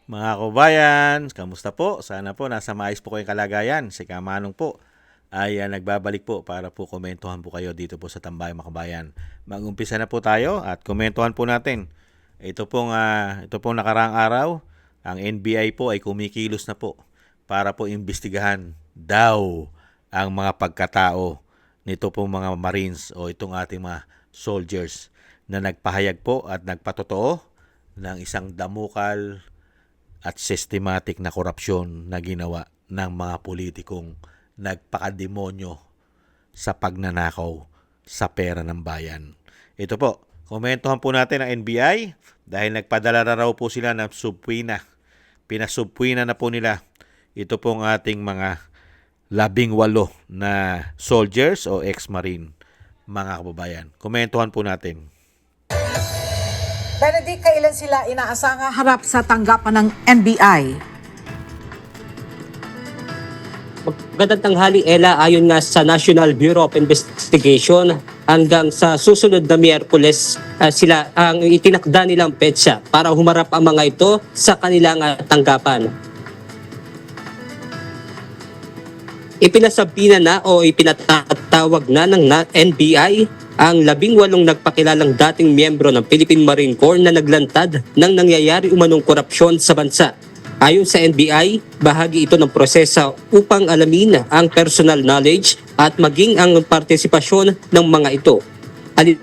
Mga kabayan, kamusta po? Sana po nasa maayos po kayong kalagayan. Si Kamanong po ay nagbabalik po para po komentuhan po kayo dito po sa Tambayang Makabayan. Mag-umpisa na po tayo at komentuhan po natin. Ito pong nakaraang araw, ang NBI po ay kumikilos na po para po imbestigahan daw ang mga pagkatao nito pong mga Marines o itong ating mga soldiers na nagpahayag po at nagpatotoo ng isang damukal at systematic na korupsyon na ginawa ng mga politikong nagpakademonyo sa pagnanakaw sa pera ng bayan. Ito po, komentuhan po natin ang NBI dahil nagpadala na raw po sila ng subpoena. Pinasubpoena na po nila ito pong ating mga 18 na soldiers o ex-marine, mga kababayan. Komentuhan po natin. Benedict, kailan sila inaasang harap sa tanggapan ng NBI? Magandang tanghali, Ella. Ayon nga sa National Bureau of Investigation, hanggang sa susunod na Miyerkules, sila ang itinakda nilang petsa para humarap ang mga ito sa kanilang tanggapan. Ipinasabina na o ipinatatawag na ng NBI ang 18 nagpakilalang dating miyembro ng Philippine Marine Corps na naglantad ng nangyayari umanong korupsyon sa bansa. Ayon sa NBI, bahagi ito ng proseso upang alamin ang personal knowledge at maging ang partisipasyon ng mga ito. Ng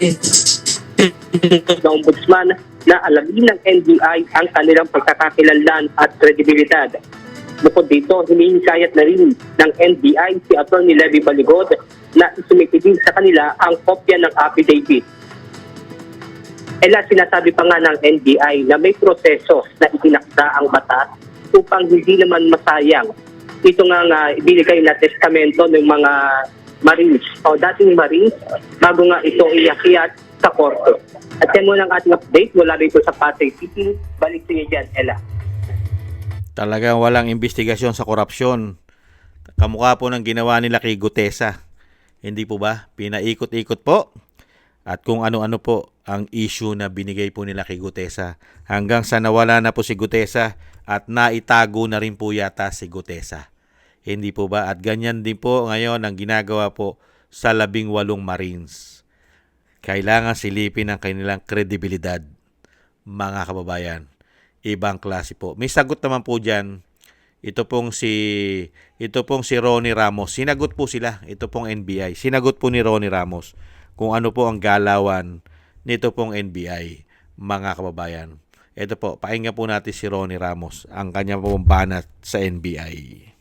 ombudsman na alamin ng NBI ang kanilang pagkakakilanlan at kredibilidad. Bukod dito, hinihikayat na rin ng NBI si Atty. Levy Baligod na isumitidig sa kanila ang kopya ng affidavit. Sinasabi pa nga ng NBI na may proseso na itinakda ang batas upang hindi naman masayang ito nga ibinigay na testamento ng mga Marines o dating Marines bago nga ito iakyat sa korte. At yan muna ang ating update mula rito sa Pasay City. Balik sa iyo dyan, Ella. Talagang walang investigasyon sa korupsyon. Kamukha po ng ginawa nila kay Gutesa. Hindi po ba? Pinaikot-ikot po. At kung ano-ano po ang issue na binigay po nila kay Gutesa. Hanggang sa nawala na po si Gutesa at naitago na rin po yata si Gutesa. Hindi po ba? At ganyan din po ngayon ang ginagawa po sa 18 Marines. Kailangan silipin ang kanilang kredibilidad, mga kababayan. Ibang klase po. May sagot naman po dyan. Ito pong si Ronnie Ramos. Sinagot po sila. Ito pong NBI. Sinagot po ni Ronnie Ramos kung ano po ang galawan nito pong NBI, mga kababayan. Ito po, pakinggan po natin si Ronnie Ramos, ang kanyang pong banat sa NBI.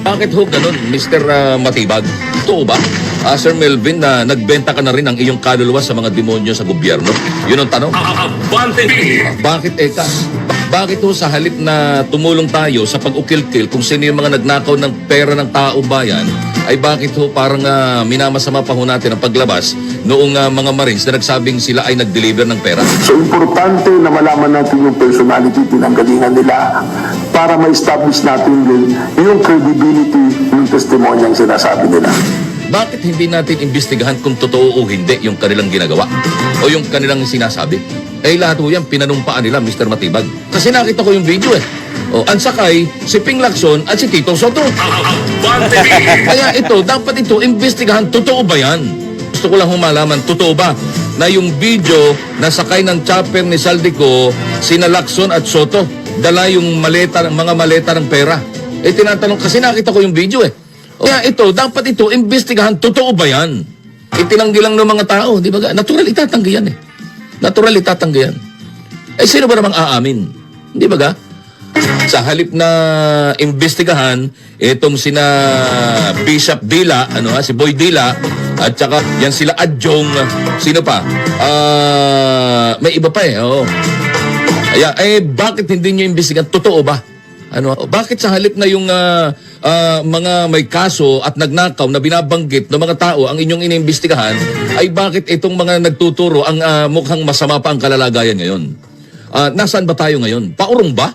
Bakit ho ganun, Mr. Matibag? Totoo ba, Sir Melvin, na nagbenta ka na rin ang iyong kaluluwa sa mga demonyo sa gobyerno? Yun ang tanong. Bakit, Eka? Bakit ho sa halip na tumulong tayo sa pag-ukil-kil kung sino yung mga nagnakaw ng pera ng taong bayan, ay bakit ho parang minamasama pa ho natin ang paglabas noong mga Marines na nagsabing sila ay nag-deliver ng pera? So, importante na malaman natin yung personality, pinanggalingan nila para ma-establish natin yung credibility ng testimonyang sinasabi nila. Bakit hindi natin imbestigahan kung totoo o hindi yung kanilang ginagawa o yung kanilang sinasabi? Lahat ho yan pinanumpaan nila, Mr. Matibag. Kasi nakita ko yung video ang sakay, si Ping Lacson at si Tito Soto. Kaya dapat ito, imbestigahan, totoo ba yan? Gusto ko lang humalaman, totoo ba na yung video na sakay ng chopper ni Saldico, sina Lacson at Soto, dala yung mga maleta ng pera? Tinatanong, kasi nakita ko yung video Kaya dapat ito, imbestigahan, totoo ba yan? Itinanggi lang ng mga tao, di ba? Natural itatanggi yan Natural itatanggi yan. Sino ba namang aamin? Di ba? Sa halip na imbestigahan, itong sina Bishop Dila, si Boy Dila, at saka yan sila Adjong, sino pa? May iba pa Kaya, bakit hindi nyo imbestigahan? Totoo ba? Bakit sa halip na yung mga may kaso at nagnakaw na binabanggit ng mga tao ang inyong inimbestigahan, ay bakit itong mga nagtuturo ang mukhang masama pa ang kalalagayan ngayon? Nasaan ba tayo ngayon? Paurong ba?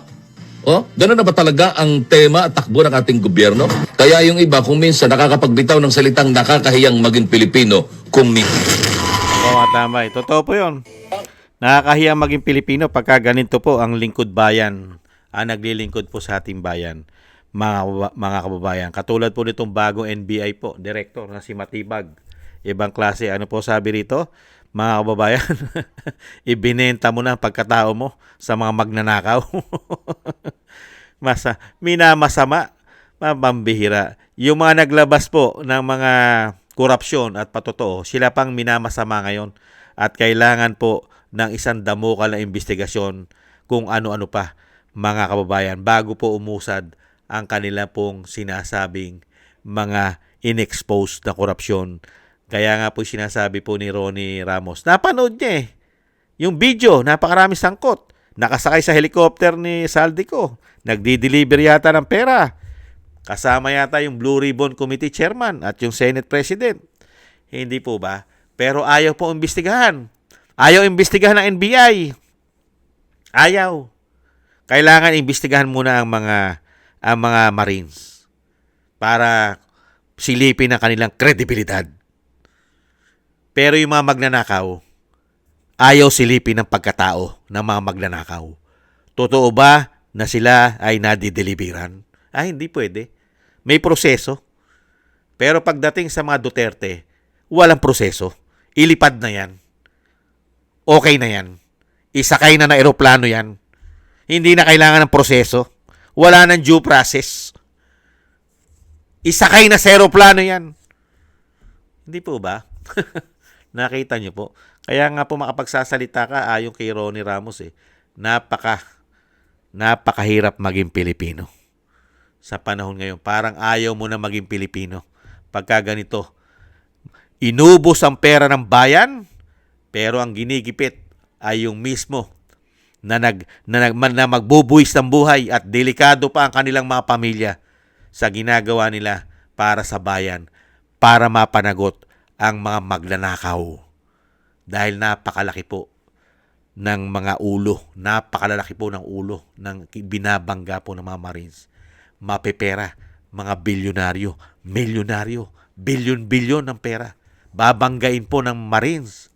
Ganun na ba talaga ang tema at takbo ng ating gobyerno? Kaya yung iba kung minsan nakakapagbitaw ng salitang nakakahiyang maging Pilipino kung minsan. Tama. Totoo po yun. Nakakahiya maging Pilipino pagka ganito po ang lingkod bayan, ang naglilingkod po sa ating bayan, mga kababayan. Katulad po nitong bagong NBI po, director na si Matibag. Ibang klase. Ano po sabi rito? Mga kababayan, ibinenta mo na ang pagkatao mo sa mga magnanakaw. Minamasama, mapambihira. Yung mga naglabas po ng mga korupsyon at patotoo, sila pang minamasama ngayon. At kailangan po ng isang damukal na investigasyon kung ano-ano pa, mga kababayan, bago po umusad ang kanila pong sinasabing mga inexposed na korupsyon. Kaya nga po sinasabi po ni Ronnie Ramos, napanood niya yung video, napakarami sangkot. Nakasakay sa helicopter ni Saldico, nagdi-deliver yata ng pera. Kasama yata yung Blue Ribbon Committee Chairman at yung Senate President. Hindi po ba? Pero ayaw po imbestigahan. Ayaw imbestigahan ng NBI. Ayaw. Kailangan imbestigahan muna ang mga Marines para silipin ang kanilang kredibilidad. Pero yung mga magnanakaw, ayaw silipin ng pagkatao ng mga magnanakaw. Totoo ba na sila ay nadideliveran? Hindi pwede. May proseso. Pero pagdating sa mga Duterte, walang proseso. Ilipad na yan. Okay na yan. Isakay na eroplano yan. Hindi na kailangan ng proseso. Wala nang due process. Isakay na sa eroplano yan. Hindi po ba? Nakita niyo po. Kaya nga po makapagsasalita ka ayon kay Ronnie Ramos napakahirap maging Pilipino. Sa panahon ngayon, parang ayaw mo na maging Pilipino. Pagka ganito, inubos ang pera ng bayan, pero ang ginigipit ay yung mismo na magbubuwis ng buhay at delikado pa ang kanilang mga pamilya sa ginagawa nila para sa bayan, para mapanagot ang mga magnanakaw. Dahil napakalaki po ng mga ulo, napakalalaki po ng ulo ng binabangga po ng mga Marines. Mapepera, mga bilyonaryo, milyonaryo, bilyon-bilyon ng pera. Babanggain po ng Marines.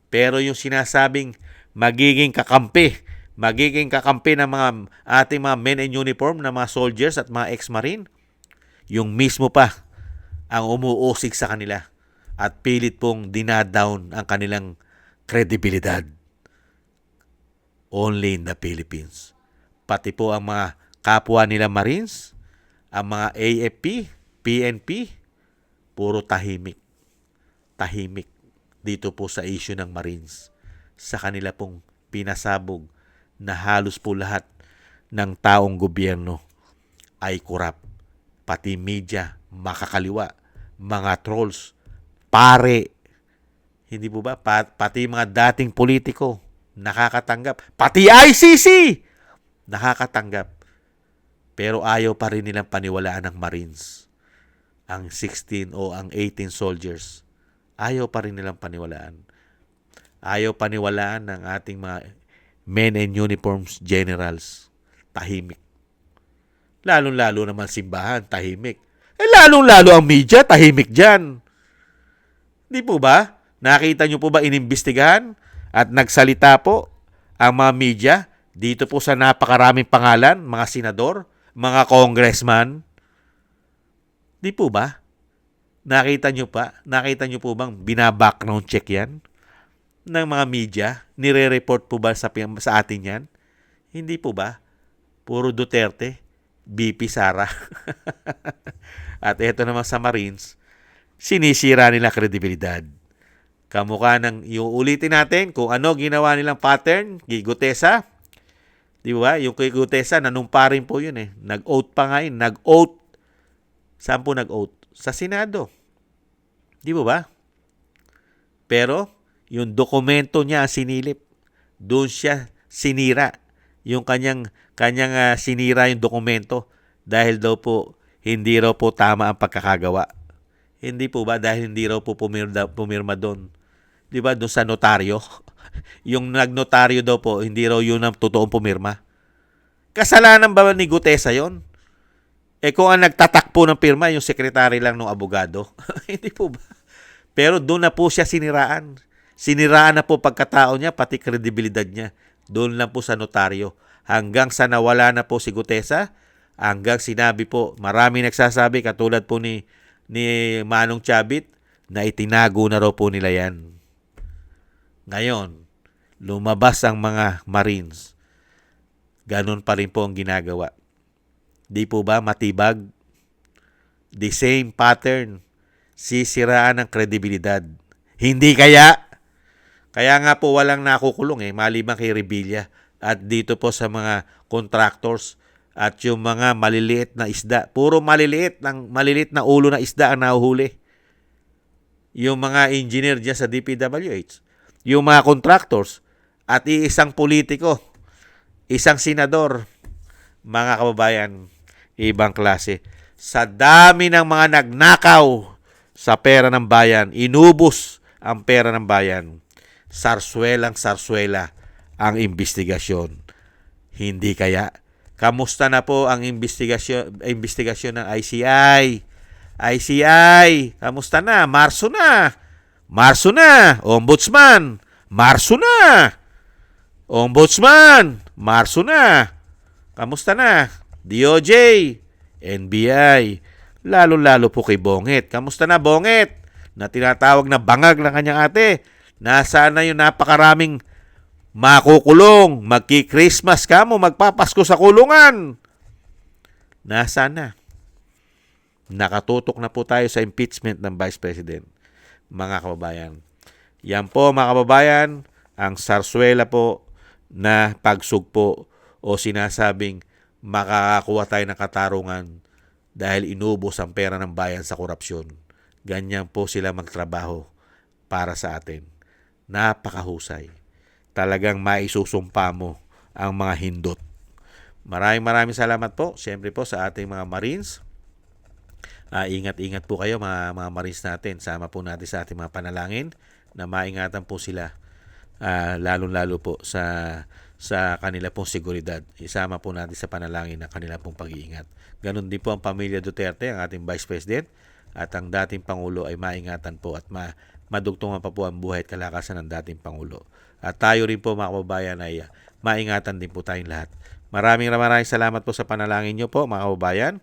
Pero yung sinasabing magiging kakampi ng mga ating mga men in uniform na mga soldiers at mga ex-marine, yung mismo pa ang umuusig sa kanila at pilit pong dinadown ang kanilang kredibilidad. Only in the Philippines. Pati po ang mga kapwa nila Marines, ang mga AFP, PNP, puro tahimik. Tahimik dito po sa issue ng Marines. Sa kanila pong pinasabog na halos po lahat ng taong gobyerno ay korap. Pati media, makakaliwa, mga trolls, pare. Hindi po ba? Pati mga dating politiko, nakakatanggap. Pati ICC, nakakatanggap. Pero ayaw pa rin nilang paniwalaan ng Marines. Ang 16 o ang 18 soldiers, ayaw pa rin nilang paniwalaan. Ayaw paniwalaan ng ating mga men in uniforms generals. Tahimik. Lalong-lalo naman simbahan, tahimik. Lalong-lalo ang media, tahimik dyan. Di po ba? Nakita nyo po ba inimbestigahan at nagsalita po ang mga media dito po sa napakaraming pangalan, mga senador, mga congressman? Di po ba? Nakita nyo po bang binabackground check yan ng mga media? Nire-report po ba sa atin yan? Hindi po ba? Puro Duterte, BP Sara. At eto naman sa Marines, sinisira nila kredibilidad. Kamukha ng, ulitin natin kung ano ginawa nilang pattern kay Gutesa. Di ba? Yung kay Gutesa, nanumpa rin po yun eh. Nag-oath pa nga yun. Nag-oath. Saan po nag-oath? Sa Senado. Di ba? Pero, yung dokumento niya sinilip. Doon siya sinira. Yung kanyang sinira yung dokumento dahil daw po hindi raw po tama ang pagkakagawa. Hindi po ba? Dahil hindi raw po pumirma doon. Di ba? Doon sa notaryo. Yung nagnotaryo daw po, hindi raw yun ang totoong pumirma. Kasalanan ba ni Gutesa yon? Kung ang nagtatakpo ng pirma, yung sekretary lang ng abogado. Hindi po ba? Pero doon na po siya siniraan. Siniraan na po pagkatao niya, pati kredibilidad niya. Doon lang po sa notaryo. Hanggang sa nawala na po si Gutesa, hanggang sinabi po, marami nagsasabi, katulad po ni Manong Chabit, na itinago na raw po nila yan. Ngayon, lumabas ang mga Marines. Ganun pa rin po ang ginagawa. Di po ba matibag? The same pattern. Sisiraan ng kredibilidad. Hindi kaya? Kaya nga po walang nakukulong maliban kay Revilla. At dito po sa mga contractors at yung mga maliliit na isda. Puro maliliit na ulo na isda ang nahuhuli. Yung mga engineer dyan sa DPWH. Yung mga contractors at iisang politiko. Isang senador. Mga kababayan, ibang klase. Sa dami ng mga nagnakaw sa pera ng bayan, inubos ang pera ng bayan. Sarswelang-sarswela ang investigasyon. Hindi kaya? Kamusta na po ang investigasyon ng ICI? ICI, kamusta na? Marso na. Marso na. Ombudsman, Marso na. Ombudsman, Marso na. Kamusta na? DOJ, NBI, lalo-lalo po kay Bonget. Kamusta na, Bonget? Na tinatawag na bangag ng kanyang ate. Nasaan na yung napakaraming makukulong? Magki-Christmas ka mo, magpapasko sa kulungan. Nasaan na? Nakatutok na po tayo sa impeachment ng Vice President. Mga kababayan. Yan po, mga kababayan, ang sarswela po na pagsugpo o sinasabing makakakuha tayo ng katarungan dahil inubos ang pera ng bayan sa korupsyon. Ganyan po sila magtrabaho para sa atin. Napakahusay. Talagang maisusumpa mo ang mga hindot. Maraming salamat po. Siyempre po sa ating mga Marines. Ingat-ingat po kayo mga Marines natin. Sama po natin sa ating mga panalangin na maingatan po sila. Lalo-lalo po sa kanila pong seguridad. Isama po natin sa panalangin ang kanila pong pag-iingat. Ganon din po ang pamilya Duterte, ang ating Vice President, at ang dating Pangulo ay maingatan po at madugtungan pa po ang buhay at kalakasan ng dating Pangulo. At tayo rin po mga kababayan ay maingatan din po tayong lahat. Maraming salamat po sa panalangin nyo po mga kababayan.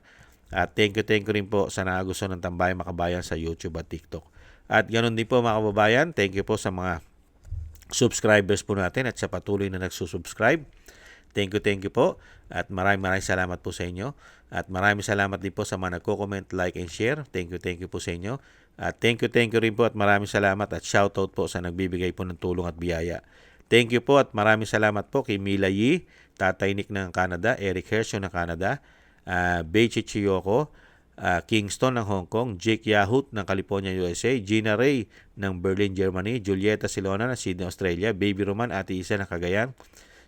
At thank you rin po sa nakagusto ng Tambayang Makabayan sa YouTube at TikTok. At ganon din po mga kababayan, thank you po sa mga subscribers po natin at sa patuloy na nagsusubscribe. Thank you po. At maraming salamat po sa inyo. At maraming salamat din po sa mga nagko-comment, like, and share. Thank you po sa inyo. At thank you rin po at maraming salamat at shoutout po sa nagbibigay po ng tulong at biyaya. Thank you po at maraming salamat po kay Mila Yi, Tatay Nick ng Canada, Eric Hersho ng Canada, Beichi Chiyoko, Kingston ng Hong Kong, Jake Yahut ng California, USA, Gina Ray ng Berlin, Germany, Julieta Silona ng Sydney, Australia, Baby Roman, Ate Isa ng Cagayan,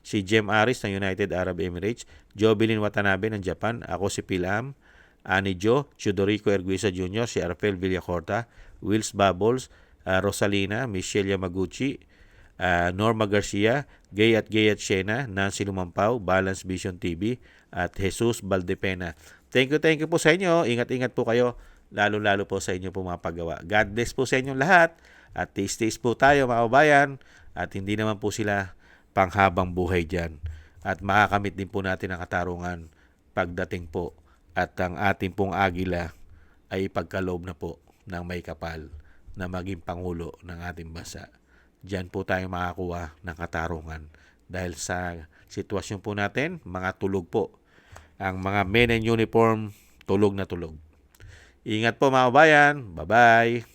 si Jem Aris ng United Arab Emirates, Jovelyn Watanabe ng Japan, ako si Pilam, Ani Jo, Chudorico Erguisa Jr., si Arfel Villacorta, Wills Bubbles, Rosalina, Michelle Yamaguchi, Norma Garcia, Gay at Shena, Nancy Lumampaw, Balance Vision TV, at Jesus Valdepena. Thank you po sa inyo. Ingat-ingat po kayo, lalo-lalo po sa inyo po mga paggawa. God bless po sa inyong lahat, at tiis-tiis po tayo mga kabayan, at hindi naman po sila panghabang buhay dyan. At makakamit din po natin ang katarungan pagdating po at ang ating pong agila ay ipagkaloob na po ng may kapal na maging Pangulo ng ating bansa. Diyan po tayo makakuha ng katarungan dahil sa sitwasyon po natin, mga tulog po. Ang mga men in uniform, tulog na tulog. Ingat po mga kabayan. Bye-bye.